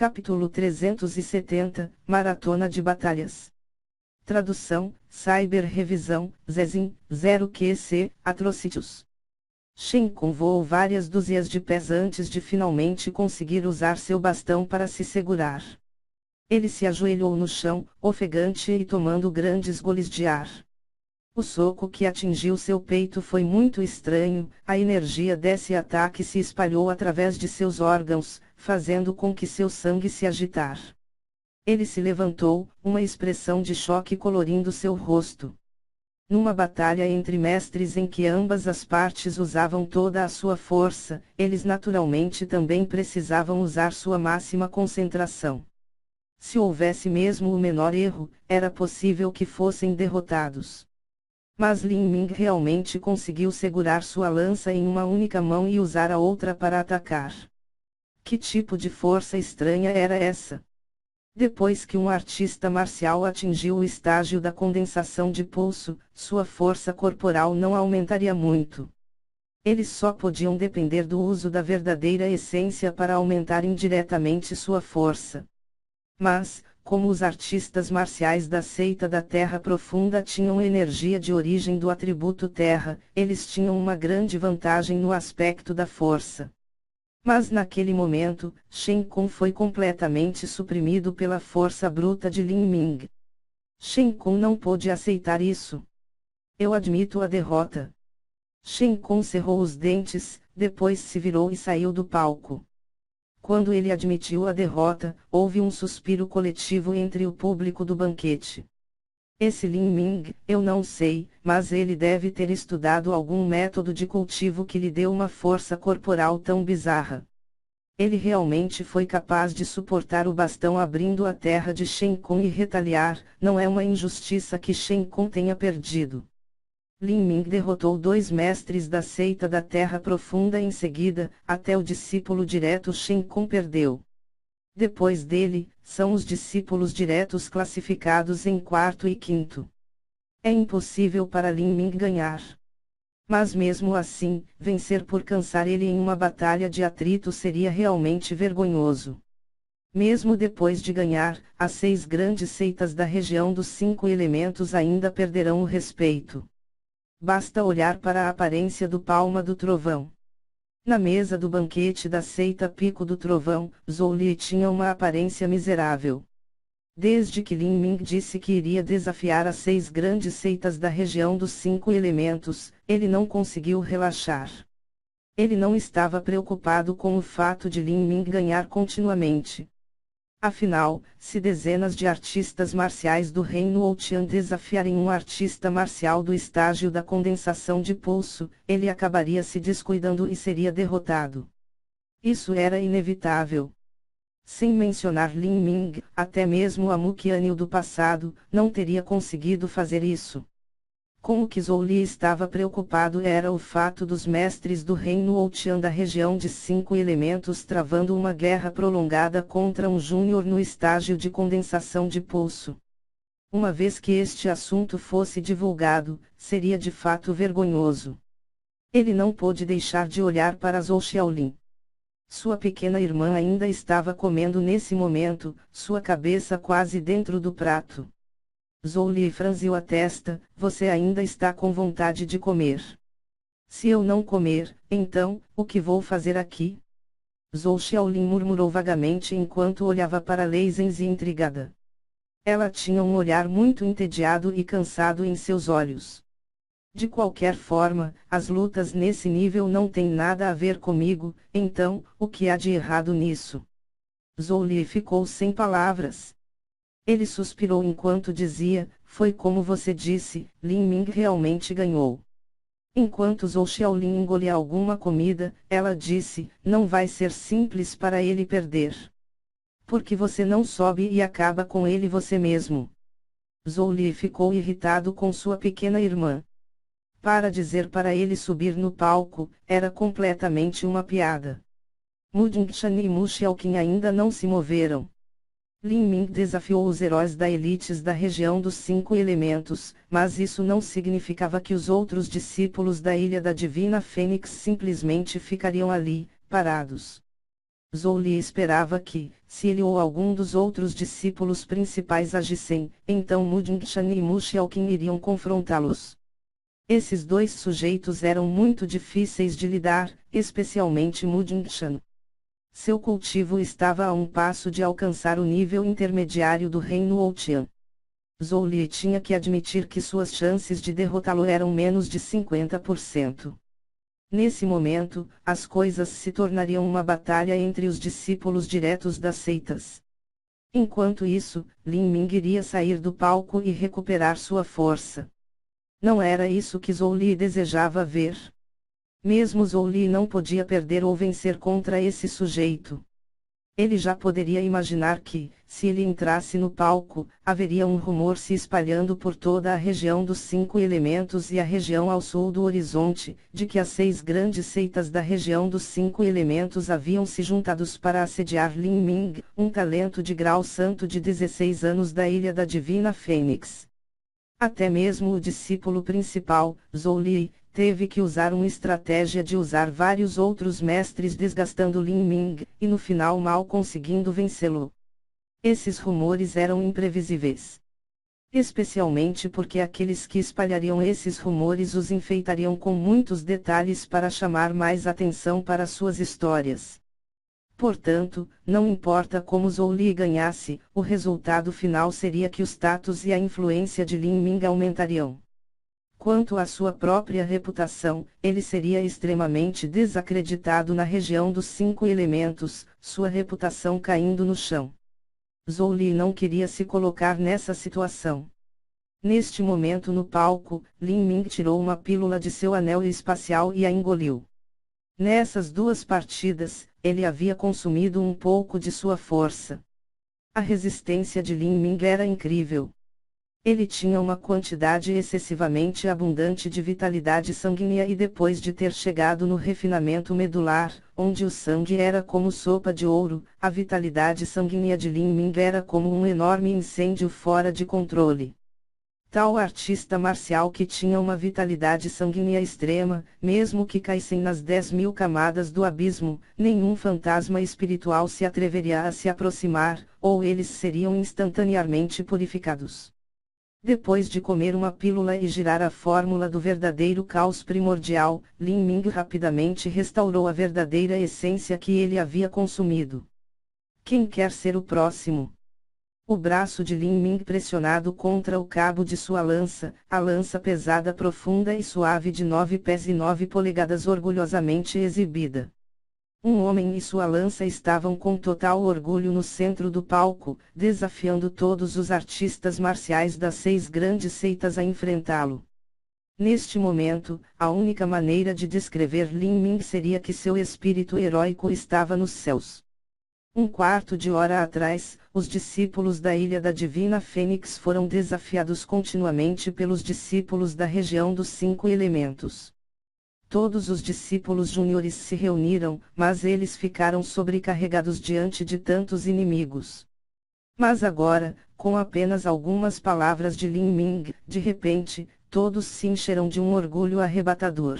Capítulo 370, Maratona de Batalhas. Tradução, Cyber Revisão, Zezin, 0QC, Atrocitus. Shen Kun voou várias dúzias de pés antes de finalmente conseguir usar seu bastão para se segurar. Ele se ajoelhou no chão, ofegante e tomando grandes goles de ar. O soco que atingiu seu peito foi muito estranho, a energia desse ataque se espalhou através de seus órgãos, fazendo com que seu sangue se agitar. Ele se levantou, uma expressão de choque colorindo seu rosto. Numa batalha entre mestres em que ambas as partes usavam toda a sua força, eles naturalmente também precisavam usar sua máxima concentração. Se houvesse mesmo o menor erro, era possível que fossem derrotados. Mas Lin Ming realmente conseguiu segurar sua lança em uma única mão e usar a outra para atacar. Que tipo de força estranha era essa? Depois que um artista marcial atingiu o estágio da condensação de pulso, sua força corporal não aumentaria muito. Eles só podiam depender do uso da verdadeira essência para aumentar indiretamente sua força. Mas, como os artistas marciais da seita da Terra Profunda tinham energia de origem do atributo Terra, eles tinham uma grande vantagem no aspecto da força. Mas naquele momento, Shen Kun foi completamente suprimido pela força bruta de Lin Ming. Shen Kun não pôde aceitar isso. Eu admito a derrota. Shen Kun cerrou os dentes, depois se virou e saiu do palco. Quando ele admitiu a derrota, houve um suspiro coletivo entre o público do banquete. Esse Lin Ming, eu não sei, mas ele deve ter estudado algum método de cultivo que lhe deu uma força corporal tão bizarra. Ele realmente foi capaz de suportar o bastão abrindo a terra de Shen Kun e retaliar, não é uma injustiça que Shen Kun tenha perdido. Lin Ming derrotou 2 mestres da seita da Terra Profunda em seguida, até o discípulo direto Shen Kun perdeu. Depois dele, são os discípulos diretos classificados em 4º e 5º. É impossível para Lin Ming ganhar. Mas mesmo assim, vencer por cansar ele em uma batalha de atrito seria realmente vergonhoso. Mesmo depois de ganhar, as 6 grandes seitas da região dos 5 elementos ainda perderão o respeito. Basta olhar para a aparência do Palma do Trovão. Na mesa do banquete da seita Pico do Trovão, Zhou Li tinha uma aparência miserável. Desde que Lin Ming disse que iria desafiar as 6 grandes seitas da região dos 5 elementos, ele não conseguiu relaxar. Ele não estava preocupado com o fato de Lin Ming ganhar continuamente. Afinal, se dezenas de artistas marciais do reino Ouqian desafiarem um artista marcial do estágio da condensação de pulso, ele acabaria se descuidando e seria derrotado. Isso era inevitável. Sem mencionar Lin Ming, até mesmo a Mu Qianyu do passado, não teria conseguido fazer isso. Com o que Zhou Li estava preocupado era o fato dos mestres do reino Ouqian da região de 5 elementos travando uma guerra prolongada contra um júnior no estágio de condensação de pulso. Uma vez que este assunto fosse divulgado, seria de fato vergonhoso. Ele não pôde deixar de olhar para Zhou Xiaolin. Sua pequena irmã ainda estava comendo nesse momento, sua cabeça quase dentro do prato. Zhou Li franziu a testa, você ainda está com vontade de comer. Se eu não comer, então, o que vou fazer aqui? Zhou Xiaolin murmurou vagamente enquanto olhava para Lei Zhenzi intrigada. Ela tinha um olhar muito entediado e cansado em seus olhos. De qualquer forma, as lutas nesse nível não têm nada a ver comigo, então, o que há de errado nisso? Zhou Li ficou sem palavras. Ele suspirou enquanto dizia, foi como você disse, Lin Ming realmente ganhou. Enquanto Zhou Xiaolin engolia alguma comida, ela disse, não vai ser simples para ele perder. Porque você não sobe e acaba com ele você mesmo. Zhou Li ficou irritado com sua pequena irmã. Para dizer para ele subir no palco, era completamente uma piada. Mu Jingshan e Mu Xiaoqin ainda não se moveram. Lin Ming desafiou os heróis da elites da região dos 5 elementos, mas isso não significava que os outros discípulos da Ilha da Divina Fênix simplesmente ficariam ali, parados. Zhou Li esperava que, se ele ou algum dos outros discípulos principais agissem, então Mu Jingshan e Mu Xiaoqin iriam confrontá-los. Esses dois sujeitos eram muito difíceis de lidar, especialmente Mu Jingshan. Seu cultivo estava a um passo de alcançar o nível intermediário do reino Ouqian. Zhou Li tinha que admitir que suas chances de derrotá-lo eram menos de 50%. Nesse momento, as coisas se tornariam uma batalha entre os discípulos diretos das seitas. Enquanto isso, Lin Ming iria sair do palco e recuperar sua força. Não era isso que Zhou Li desejava ver. Mesmo Zhou Li não podia perder ou vencer contra esse sujeito. Ele já poderia imaginar que, se ele entrasse no palco, haveria um rumor se espalhando por toda a região dos 5 elementos e a região ao sul do horizonte, de que as 6 grandes seitas da região dos 5 elementos haviam se juntados para assediar Lin Ming, um talento de grau santo de 16 anos da Ilha da Divina Fênix. Até mesmo o discípulo principal, Zhou Li, teve que usar uma estratégia de usar vários outros mestres desgastando Lin Ming, e no final mal conseguindo vencê-lo. Esses rumores eram imprevisíveis. Especialmente porque aqueles que espalhariam esses rumores os enfeitariam com muitos detalhes para chamar mais atenção para suas histórias. Portanto, não importa como Zhou Li ganhasse, o resultado final seria que o status e a influência de Lin Ming aumentariam. Quanto à sua própria reputação, ele seria extremamente desacreditado na região dos 5 elementos, sua reputação caindo no chão. Zhou Li não queria se colocar nessa situação. Neste momento no palco, Lin Ming tirou uma pílula de seu anel espacial e a engoliu. Nessas 2 partidas, ele havia consumido um pouco de sua força. A resistência de Lin Ming era incrível. Ele tinha uma quantidade excessivamente abundante de vitalidade sanguínea e depois de ter chegado no refinamento medular, onde o sangue era como sopa de ouro, a vitalidade sanguínea de Lin Ming era como um enorme incêndio fora de controle. Tal artista marcial que tinha uma vitalidade sanguínea extrema, mesmo que caíssem nas 10.000 camadas do abismo, nenhum fantasma espiritual se atreveria a se aproximar, ou eles seriam instantaneamente purificados. Depois de comer uma pílula e girar a fórmula do verdadeiro caos primordial, Lin Ming rapidamente restaurou a verdadeira essência que ele havia consumido. Quem quer ser o próximo? O braço de Lin Ming pressionado contra o cabo de sua lança, a lança pesada profunda e suave de 9 pés e 9 polegadas orgulhosamente exibida. Um homem e sua lança estavam com total orgulho no centro do palco, desafiando todos os artistas marciais das 6 grandes seitas a enfrentá-lo. Neste momento, a única maneira de descrever Lin Ming seria que seu espírito heróico estava nos céus. Um quarto de hora atrás, os discípulos da Ilha da Divina Fênix foram desafiados continuamente pelos discípulos da região dos 5 elementos. Todos os discípulos júniores se reuniram, mas eles ficaram sobrecarregados diante de tantos inimigos. Mas agora, com apenas algumas palavras de Lin Ming, de repente, todos se encheram de um orgulho arrebatador.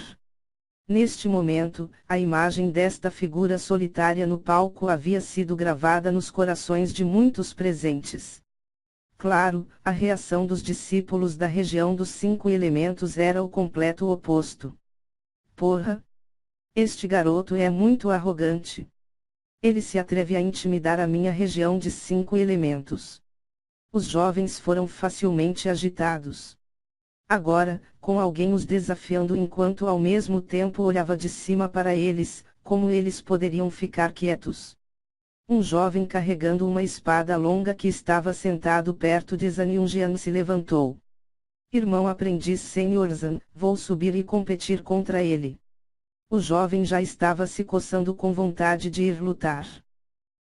Neste momento, a imagem desta figura solitária no palco havia sido gravada nos corações de muitos presentes. Claro, a reação dos discípulos da região dos 5 elementos era o completo oposto. Porra! Este garoto é muito arrogante. Ele se atreve a intimidar a minha região de 5 elementos. Os jovens foram facilmente agitados. Agora, com alguém os desafiando enquanto ao mesmo tempo olhava de cima para eles, como eles poderiam ficar quietos? Um jovem carregando uma espada longa que estava sentado perto de Zhan Yunjian se levantou. Irmão aprendiz Senhor Zhan, vou subir e competir contra ele. O jovem já estava se coçando com vontade de ir lutar.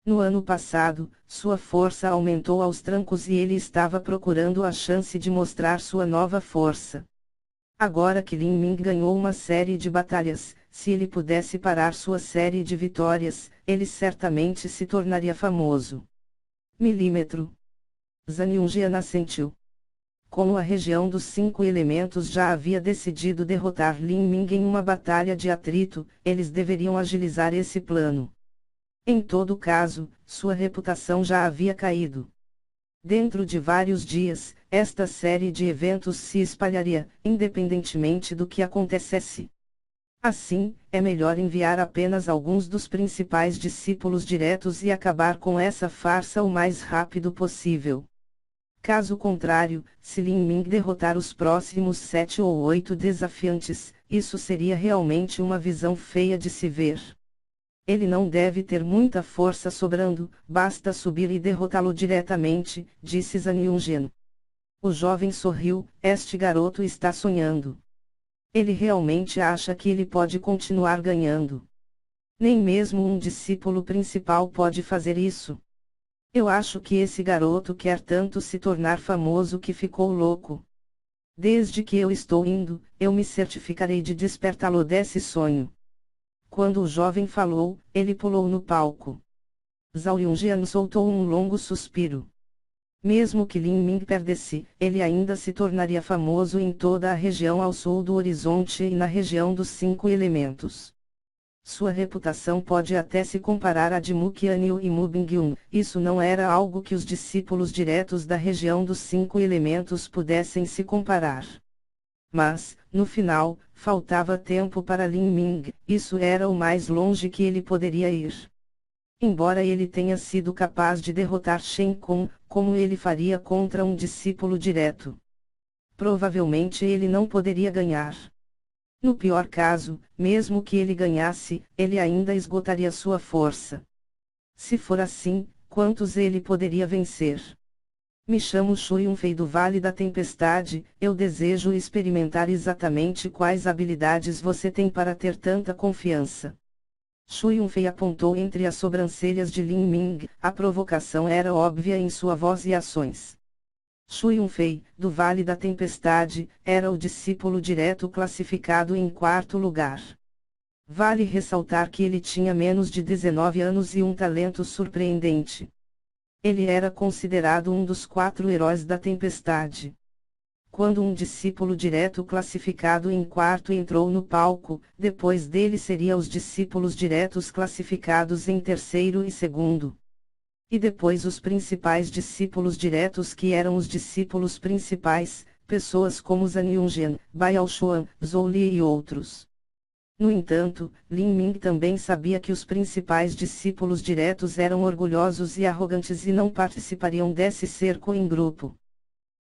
No ano passado, sua força aumentou aos trancos e ele estava procurando a chance de mostrar sua nova força. Agora que Lin Ming ganhou uma série de batalhas, se ele pudesse parar sua série de vitórias, ele certamente se tornaria famoso. Milímetro. Zhan Yunjian assentiu. Como a região dos 5 elementos já havia decidido derrotar Lin Ming em uma batalha de atrito, eles deveriam agilizar esse plano. Em todo caso, sua reputação já havia caído. Dentro de vários dias, esta série de eventos se espalharia, independentemente do que acontecesse. Assim, é melhor enviar apenas alguns dos principais discípulos diretos e acabar com essa farsa o mais rápido possível. Caso contrário, se Lin Ming derrotar os próximos 7 ou 8 desafiantes, isso seria realmente uma visão feia de se ver. Ele não deve ter muita força sobrando, basta subir e derrotá-lo diretamente, disse Zhang Yunjian. O jovem sorriu, este garoto está sonhando. Ele realmente acha que ele pode continuar ganhando. Nem mesmo um discípulo principal pode fazer isso. Eu acho que esse garoto quer tanto se tornar famoso que ficou louco. Desde que eu estou indo, eu me certificarei de despertá-lo desse sonho. Quando o jovem falou, ele pulou no palco. Zhao Yunjian soltou um longo suspiro. Mesmo que Lin Ming perdesse, ele ainda se tornaria famoso em toda a região ao sul do horizonte e na região dos 5 elementos. Sua reputação pode até se comparar à de Mu Qianyu e Mu Bingyun, isso não era algo que os discípulos diretos da região dos 5 elementos pudessem se comparar. Mas, no final, faltava tempo para Lin Ming, isso era o mais longe que ele poderia ir. Embora ele tenha sido capaz de derrotar Shen Kong, como ele faria contra um discípulo direto? Provavelmente ele não poderia ganhar. No pior caso, mesmo que ele ganhasse, ele ainda esgotaria sua força. Se for assim, quantos ele poderia vencer? Me chamo Shu Yunfei do Vale da Tempestade, eu desejo experimentar exatamente quais habilidades você tem para ter tanta confiança. Shu Yunfei apontou entre as sobrancelhas de Lin Ming, a provocação era óbvia em sua voz e ações. Shu Yunfei, do Vale da Tempestade, era o discípulo direto classificado em 4º lugar. Vale ressaltar que ele tinha menos de 19 anos e um talento surpreendente. Ele era considerado um dos 4 heróis da tempestade. Quando um discípulo direto classificado em 4º entrou no palco, depois dele seriam os discípulos diretos classificados em 3º e 2º. E depois os principais discípulos diretos que eram os discípulos principais, pessoas como Zhang Yunjian, Bai Yaoshuan, Zhou Li e outros. No entanto, Lin Ming também sabia que os principais discípulos diretos eram orgulhosos e arrogantes e não participariam desse cerco em grupo.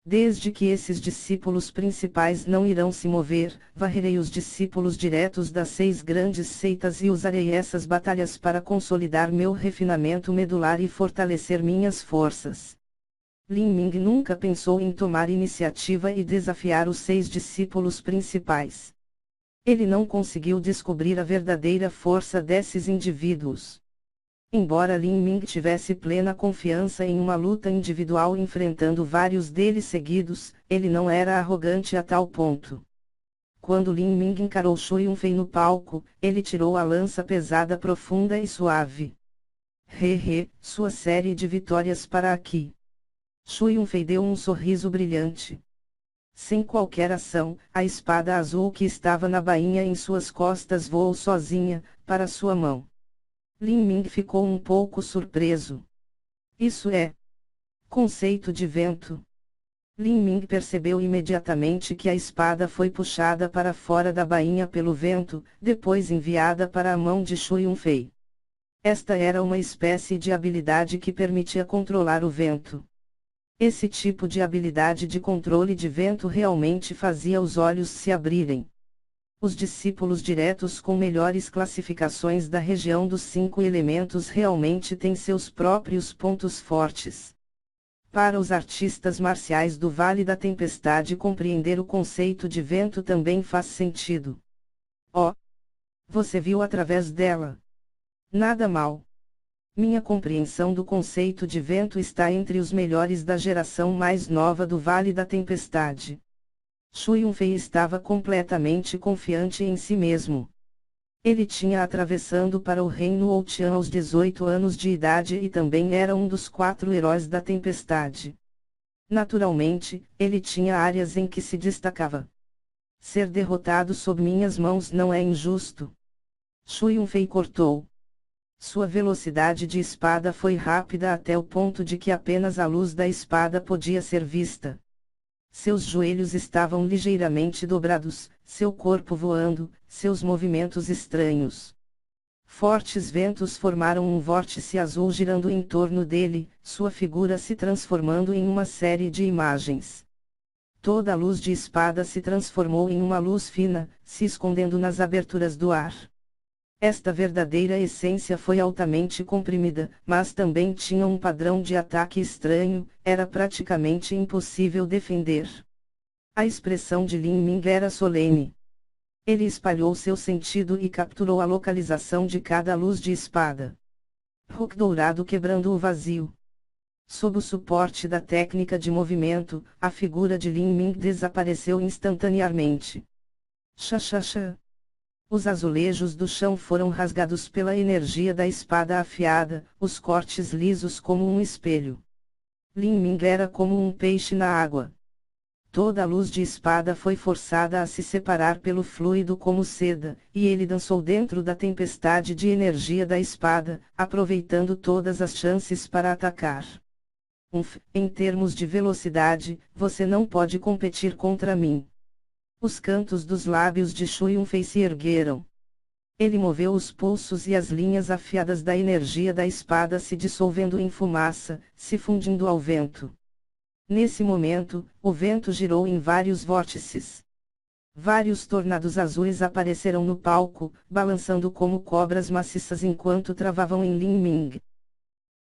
Desde que esses discípulos principais não irão se mover, varrerei os discípulos diretos das 6 grandes seitas e usarei essas batalhas para consolidar meu refinamento medular e fortalecer minhas forças. Lin Ming nunca pensou em tomar iniciativa e desafiar os 6 discípulos principais. Ele não conseguiu descobrir a verdadeira força desses indivíduos. Embora Lin Ming tivesse plena confiança em uma luta individual enfrentando vários deles seguidos, ele não era arrogante a tal ponto. Quando Lin Ming encarou Shu Yunfei no palco, ele tirou a lança pesada profunda e suave. Sua série de vitórias para aqui. Shu Yunfei deu um sorriso brilhante. Sem qualquer ação, a espada azul que estava na bainha em suas costas voou sozinha, para sua mão. Lin Ming ficou um pouco surpreso. Isso é conceito de vento. Lin Ming percebeu imediatamente que a espada foi puxada para fora da bainha pelo vento, depois enviada para a mão de Shu Yunfei. Esta era uma espécie de habilidade que permitia controlar o vento. Esse tipo de habilidade de controle de vento realmente fazia os olhos se abrirem. Os discípulos diretos com melhores classificações da região dos 5 elementos realmente têm seus próprios pontos fortes. Para os artistas marciais do Vale da Tempestade, compreender o conceito de vento também faz sentido. Oh! Você viu através dela? Nada mal. Minha compreensão do conceito de vento está entre os melhores da geração mais nova do Vale da Tempestade. Shu Yunfei estava completamente confiante em si mesmo. Ele tinha atravessando para o reino Outian aos 18 anos de idade e também era um dos 4 heróis da tempestade. Naturalmente, ele tinha áreas em que se destacava. Ser derrotado sob minhas mãos não é injusto. Shu Yunfei cortou. Sua velocidade de espada foi rápida até o ponto de que apenas a luz da espada podia ser vista. Seus joelhos estavam ligeiramente dobrados, seu corpo voando, seus movimentos estranhos. Fortes ventos formaram um vórtice azul girando em torno dele, sua figura se transformando em uma série de imagens. Toda a luz de espada se transformou em uma luz fina, se escondendo nas aberturas do ar. Esta verdadeira essência foi altamente comprimida, mas também tinha um padrão de ataque estranho, era praticamente impossível defender. A expressão de Lin Ming era solene. Ele espalhou seu sentido e capturou a localização de cada luz de espada. Hulk dourado quebrando o vazio. Sob o suporte da técnica de movimento, a figura de Lin Ming desapareceu instantaneamente. Xa. Os azulejos do chão foram rasgados pela energia da espada afiada, os cortes lisos como um espelho. Lin Ming era como um peixe na água. Toda a luz de espada foi forçada a se separar pelo fluido como seda, e ele dançou dentro da tempestade de energia da espada, aproveitando todas as chances para atacar. Em termos de velocidade, você não pode competir contra mim. Os cantos dos lábios de Shu Yunfei se ergueram. Ele moveu os pulsos e as linhas afiadas da energia da espada se dissolvendo em fumaça, se fundindo ao vento. Nesse momento, o vento girou em vários vórtices. Vários tornados azuis apareceram no palco, balançando como cobras maciças enquanto travavam em Lin Ming.